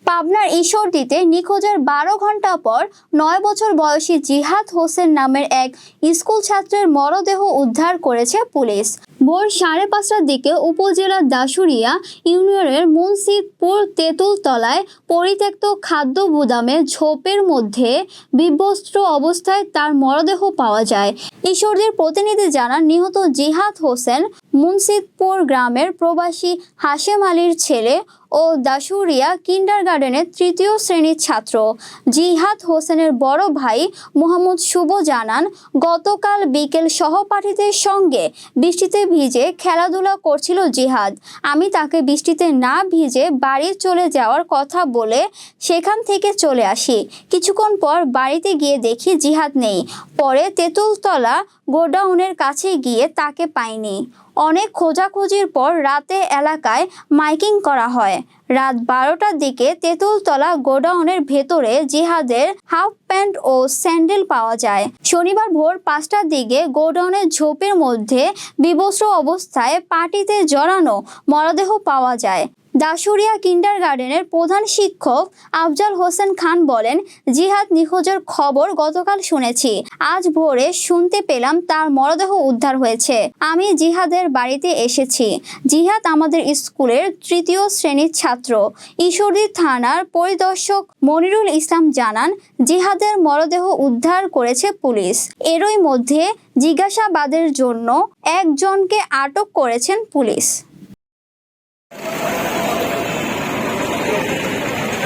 পাবনার ঈশ্বরদীতে নিখোঁজের 12 ঘন্টা পর 9 বছর বয়সী জিহাদ হোসেন নামের এক স্কুল ছাত্রের মরদেহ উদ্ধার করেছে পুলিশ। ভোর 5:30টার দিকে উপজেলার দাসুরিয়া ইউনিয়নের মুন্সিদপুর তেঁতুলতলায় পরিত্যক্ত খাদ্য গুদামে ঝোপের মধ্যে বিবস্ত্র অবস্থায় তার মরদেহ পাওয়া যায়। ঈশ্বরদীর প্রতিনিধি জানান, নিহত জিহাদ হোসেন মুন্সিদপুর গ্রামের প্রবাসী হাশেম আলীর ছেলে ও দাসুরিয়া কিন্ডারগার্টেনের 3য় শ্রেণীর ছাত্র। জিহাদ হোসেনের বড় ভাই মোহাম্মদ শুভ জানান, গতকাল বিকেল সহপাঠীদের সঙ্গে বৃষ্টিতে ভিজে খেলাধুলা করছিল জিহাদ। আমি তাকে বৃষ্টিতে না ভিজে বাড়ি চলে যাওয়ার কথা বলে সেখান থেকে চলে আসি। কিছুক্ষণ পর বাড়িতে গিয়ে দেখি জিহাদ নেই। পরে তেঁতুলতলা গোডাউনের কাছে গিয়ে তাকে পাইনি। অনেক খোঁজাখুঁজির পর রাতে এলাকায় মাইকিং করা হয়। রাত 12টার দিকে তেঁতুলতলা গোডাউনের ভেতরে জিহাদের হাফ প্যান্ট ও স্যান্ডেল পাওয়া যায়। শনিবার ভোর 5টার দিকে গোডাউনের ঝোপের মধ্যে বিবস্ত্র অবস্থায় পাটিতে জড়ানো মরদেহ পাওয়া যায়। দাসুরিয়া কিন্ডারগার্টেনের প্রধান শিক্ষক আফজাল হোসেন খান বলেন, জিহাদ নিখোঁজের খবর গতকাল শুনেছি। আজ ভোরে শুনতে পেলাম তার মরদেহ উদ্ধার হয়েছে। আমি জিহাদের বাড়িতে এসেছি। জিহাদ আমাদের স্কুলের 3য় শ্রেণীর ছাত্র। ঈশ্বরদী থানার পরিদর্শক মনিরুল ইসলাম জানান, জিহাদের মরদেহ উদ্ধার করেছে পুলিশ। এরই মধ্যে জিজ্ঞাসাবাদের জন্য একজনকে আটক করেছেন পুলিশ।